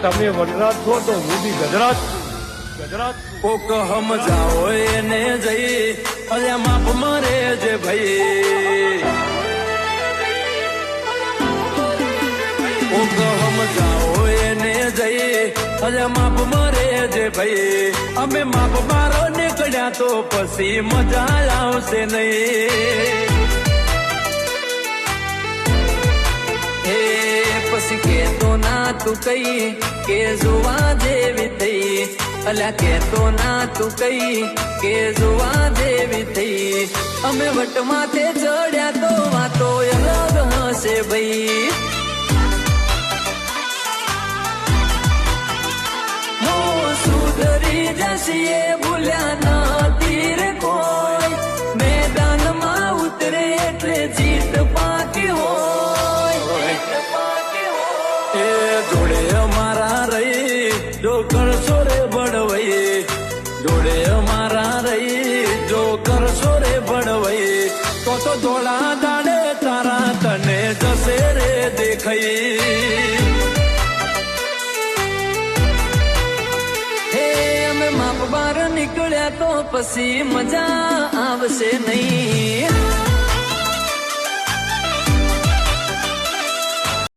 તમે વનરાજ છો તો હું બી ગજરાજ ગજરાજ કોક સમજાવો એને જઈ અલ્યા માપ મારે જે ભાઈ કોક સમજાવો એને જઈ અલ્યા માપ મારે જે ભાઈ અમે માપ મારો નીકળ્યા તો પછી મજા આવશે નહીં પછી કેતો ના તું કઈ કે જોવા જેવી થઈ અલ્યા કેતો ના તું કઈ કે જોવા જેવી થઈ અમે વટમાથે ચડ્યા તો વાતો અલગ હશે ભાઈ હો સુધરી જશે ભૂલ્યા નથી રે કોઈ મેદાનમાં ઉતરે એટલે જીત પાકી હોય જોડે અમારા રહી જો કરશો રે બળવઈ જોડે અમારા રહી જો કરશો રે બળવઈ તો ધોળા દાડે તારા તને જશે રે દેખાઈ હે અમે માપ બાર નીકળ્યા તો પછી મજા આવશે નહીં